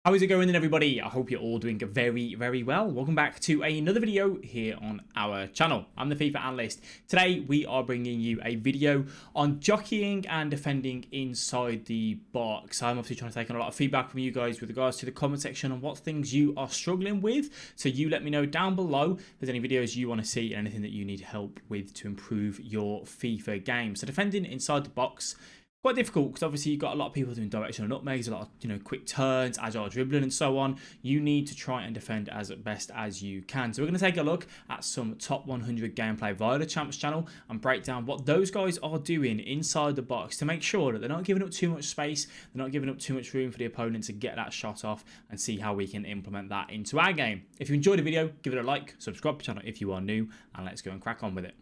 How is it going then, everybody? I hope you're all doing very well. Welcome back to another video here on our channel. I'm the FIFA Analyst. Today we are bringing you a video on jockeying and defending inside the box. I'm obviously trying to take on a lot of feedback from you guys with regards to the comment section on what things you are struggling with. So you let me know down below if there's any videos you want to see and anything that you need help with to improve your FIFA game. So defending inside the box, quite difficult because obviously you've got a lot of people doing directional nutmegs, a lot of quick turns, agile dribbling and so on. You need to try and defend as best as you can. So we're going to take a look at some top 100 gameplay via the Champs channel and break down what those guys are doing inside the box to make sure that they're not giving up too much space, they're not giving up too much room for the opponent to get that shot off, and see how we can implement that into our game. If you enjoyed the video, give it a like, subscribe to the channel if you are new, and let's go and crack on with it.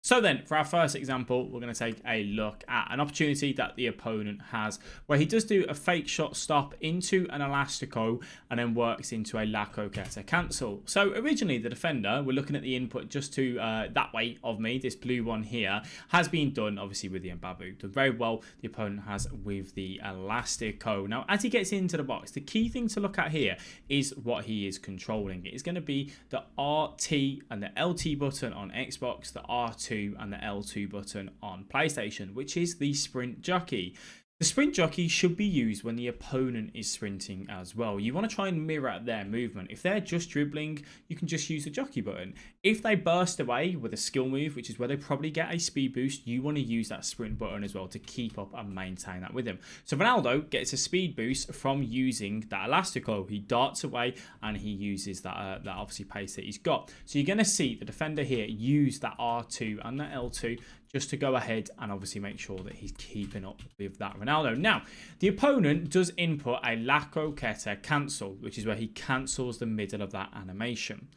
So then, for our first example, we're going to take a look at an opportunity that the opponent has where he does do a fake shot stop into an elastico and then works into a la coquette cancel. So originally, the defender, we're looking at the input just to that way of me, this blue one here, has been done obviously with the Mbabu. Done very well, the opponent has with the elastico. Now, as he gets into the box, the key thing to look at here is what he is controlling. It is going to be the RT and the LT button on Xbox, the R2 and the L2 button on PlayStation, which is the sprint jockey. The sprint jockey should be used when the opponent is sprinting as well. You want to try and mirror their movement. If they're just dribbling, you can just use the jockey button. If they burst away with a skill move, which is where they probably get a speed boost, you want to use that sprint button as well to keep up and maintain that with him. So Ronaldo gets a speed boost from using that elastico. He darts away and he uses that obviously pace that he's got. So you're going to see the defender here use that R2 and that L2 just to go ahead and obviously make sure that he's keeping up with that Ronaldo. Now, the opponent does input a la coquette cancel, which is where he cancels the middle of that animation.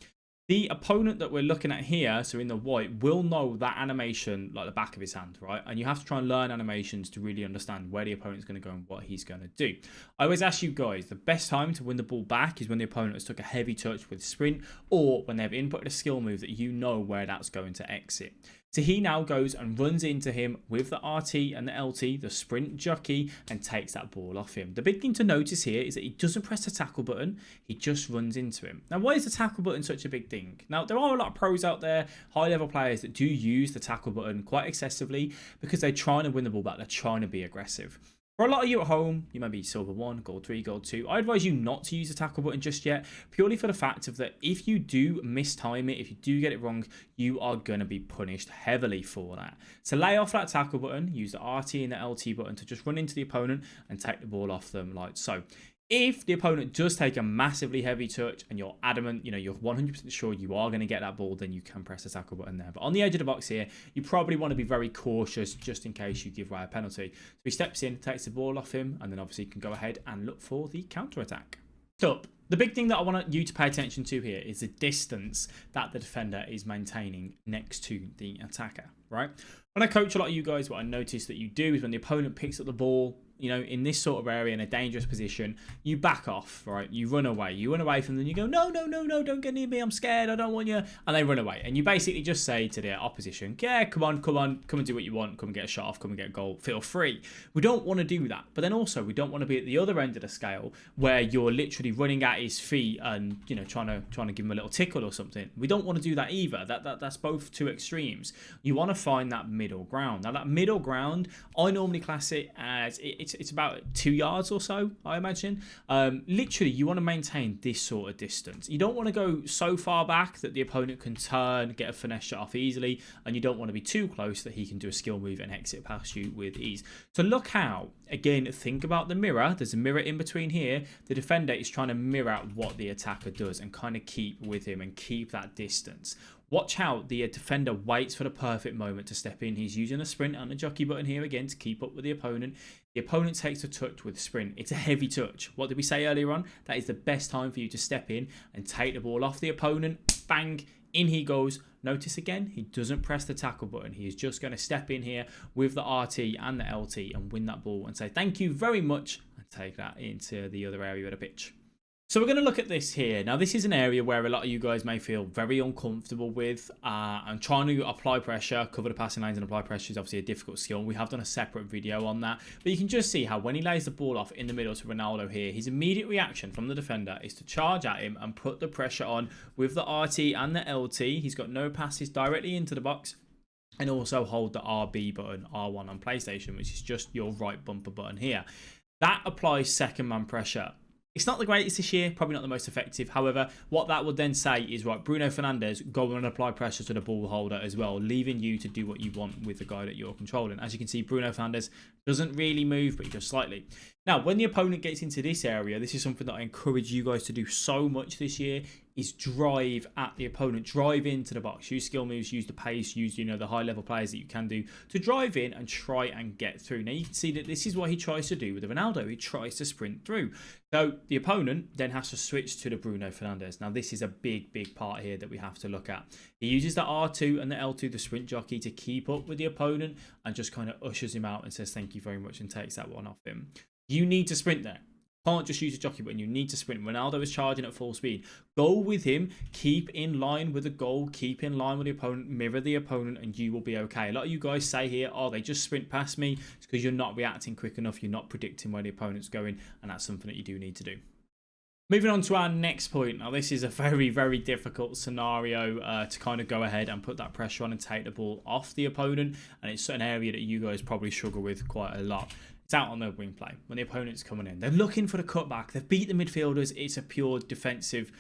The opponent that we're looking at here, so in the white, will know that animation like the back of his hand, right? And you have to try and learn animations to really understand where the opponent's going to go and what he's going to do. I always ask you guys, the best time to win the ball back is when the opponent has took a heavy touch with sprint, or when they've inputted a skill move that you know where that's going to exit. So he now goes and runs into him with the RT and the LT, the sprint jockey, and takes that ball off him. The big thing to notice here is that he doesn't press the tackle button, he just runs into him. Now, why is the tackle button such a big thing? Now, there are a lot of pros out there, high-level players that do use the tackle button quite excessively because they're trying to win the ball back, they're trying to be aggressive. For a lot of you at home, you might be silver 1, gold 3, gold 2. I advise you not to use the tackle button just yet, purely for the fact of that if you do mistime it, if you do get it wrong, you are going to be punished heavily for that. So lay off that tackle button, use the RT and the LT button to just run into the opponent and take the ball off them like so. If the opponent does take a massively heavy touch and you're adamant, you're 100% sure you are going to get that ball, then you can press the tackle button there. But on the edge of the box here, you probably want to be very cautious just in case you give away a penalty. So he steps in, takes the ball off him, and then obviously you can go ahead and look for the counter attack. Up. The big thing that I want you to pay attention to here is the distance that the defender is maintaining next to the attacker, right? When I coach a lot of you guys, what I notice that you do is when the opponent picks up the ball, in this sort of area in a dangerous position, you back off, right? You run away. You run away from them. You go, no, don't get near me. I'm scared. I don't want you. And they run away. And you basically just say to their opposition, yeah, come on, come and do what you want. Come and get a shot off. Come and get a goal. Feel free. We don't want to do that. But then also, we don't want to be at the other end of the scale where you're literally running at his feet and, trying to give him a little tickle or something. We don't want to do that either. That's both two extremes. You want to find that middle ground. Now, that middle ground, I normally class it as it's about 2 yards or so, I imagine. Literally, you want to maintain this sort of distance. You don't want to go so far back that the opponent can turn, get a finesse shot off easily, and you don't want to be too close that he can do a skill move and exit past you with ease. So look how, again, think about the mirror. There's a mirror in between here. The defender is trying to mirror what the attacker does and kind of keep with him and keep that distance. Watch how the defender waits for the perfect moment to step in. He's using a sprint and a jockey button here again to keep up with the opponent. The opponent takes a touch with sprint. It's a heavy touch. What did we say earlier on? That is the best time for you to step in and take the ball off the opponent. Bang, in he goes. Notice again, he doesn't press the tackle button. He is just going to step in here with the RT and the LT and win that ball and say thank you very much and take that into the other area of the pitch. So we're going to look at this here. Now, this is an area where a lot of you guys may feel very uncomfortable with. And trying to apply pressure, cover the passing lanes and apply pressure is obviously a difficult skill. We have done a separate video on that. But you can just see how when he lays the ball off in the middle to Ronaldo here, his immediate reaction from the defender is to charge at him and put the pressure on with the RT and the LT. He's got no passes directly into the box. And also hold the RB button, R1 on PlayStation, which is just your right bumper button here. That applies second man pressure. It's not the greatest this year, probably not the most effective. However, what that would then say is, right, Bruno Fernandes, go and apply pressure to the ball holder as well, leaving you to do what you want with the guy that you're controlling. As you can see, Bruno Fernandes doesn't really move, but he does slightly. Now, when the opponent gets into this area, this is something that I encourage you guys to do so much this year, is drive at the opponent, drive into the box, use skill moves, use the pace, use, the high level players that you can do to drive in and try and get through. Now you can see that this is what he tries to do with the Ronaldo. He tries to sprint through. So the opponent then has to switch to the Bruno Fernandes. Now this is a big part here that we have to look at. He uses the R2 and the L2, the sprint jockey, to keep up with the opponent and just kind of ushers him out and says thank you very much and takes that one off him. You need to sprint there. Can't just use a jockey button. You need to sprint. Ronaldo is charging at full speed. Go with him. Keep in line with the goal. Keep in line with the opponent. Mirror the opponent and you will be okay. A lot of you guys say here, oh, they just sprint past me. It's because you're not reacting quick enough. You're not predicting where the opponent's going. And that's something that you do need to do. Moving on to our next point. Now, this is a very difficult scenario to kind of go ahead and put that pressure on and take the ball off the opponent. And it's an area that you guys probably struggle with quite a lot. It's out on the wing play when the opponent's coming in. They're looking for the cutback. They've beat the midfielders. It's a pure defensive,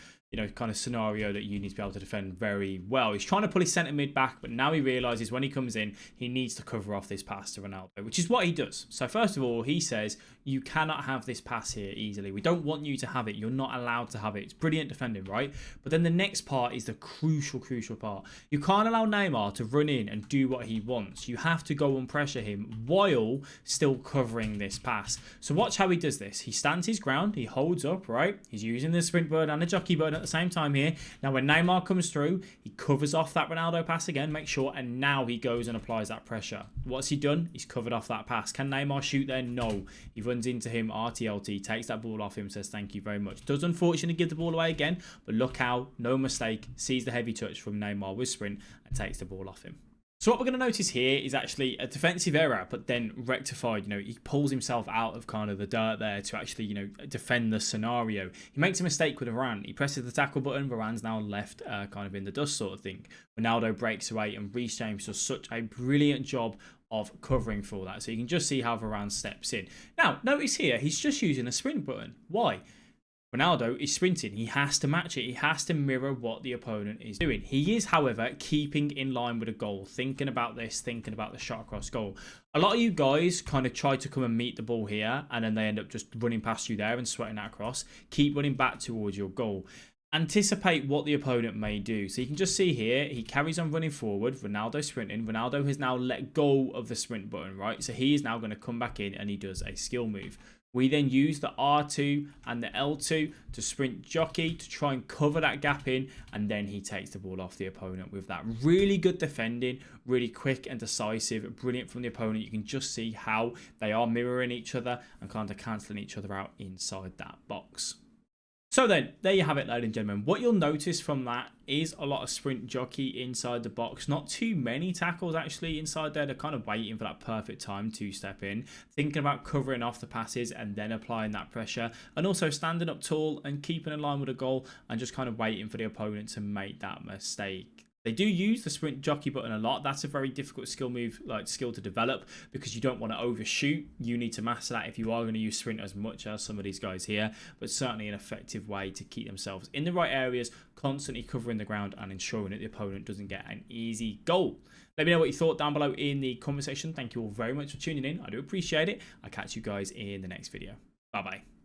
kind of scenario that you need to be able to defend very well. He's trying to pull his centre mid back, but now he realises when he comes in, he needs to cover off this pass to Ronaldo, which is what he does. So first of all, he says, you cannot have this pass here easily. We don't want you to have it. You're not allowed to have it. It's brilliant defending, right? But then the next part is the crucial part. You can't allow Neymar to run in and do what he wants. You have to go and pressure him while still covering this pass. So watch how he does this. He stands his ground. He holds up, right? He's using the sprint button and the jockey button at the same time here. Now when Neymar comes through, he covers off that Ronaldo pass again, make sure, and now he goes and applies that pressure. What's he done? He's covered off that pass. Can Neymar shoot there? No. He runs into him, RTLT, takes that ball off him, says thank you very much. Does unfortunately give the ball away again, but look how, no mistake, sees the heavy touch from Neymar with sprint and takes the ball off him. So what we're going to notice here is actually a defensive error, but then rectified. He pulls himself out of kind of the dirt there to actually, defend the scenario. He makes a mistake with Varane. He presses the tackle button. Varane's now left kind of in the dust sort of thing. Ronaldo breaks away and Reece James does such a brilliant job of covering for that. So you can just see how Varane steps in. Now, notice here, he's just using a sprint button. Why? Ronaldo is sprinting. He has to match it. He has to mirror what the opponent is doing. He is, however, keeping in line with a goal, thinking about this, thinking about the shot across goal. A lot of you guys kind of try to come and meet the ball here, and then they end up just running past you there and sweating that across. Keep running back towards your goal. Anticipate what the opponent may do. So you can just see here, he carries on running forward. Ronaldo sprinting. Ronaldo has now let go of the sprint button, right? So he is now going to come back in and he does a skill move. We then use the R2 and the L2 to sprint jockey to try and cover that gap in, and then he takes the ball off the opponent with that. Really good defending, really quick and decisive, brilliant from the opponent. You can just see how they are mirroring each other and kind of cancelling each other out inside that box. So then, there you have it, ladies and gentlemen. What you'll notice from that is a lot of sprint jockey inside the box. Not too many tackles actually inside there. They're kind of waiting for that perfect time to step in. Thinking about covering off the passes and then applying that pressure. And also standing up tall and keeping in line with the goal and just kind of waiting for the opponent to make that mistake. They do use the sprint jockey button a lot. That's a very difficult skill to develop because you don't want to overshoot. You need to master that if you are going to use sprint as much as some of these guys here, but certainly an effective way to keep themselves in the right areas, constantly covering the ground and ensuring that the opponent doesn't get an easy goal. Let me know what you thought down below in the comment section. Thank you all very much for tuning in. I do appreciate it. I'll catch you guys in the next video. Bye-bye.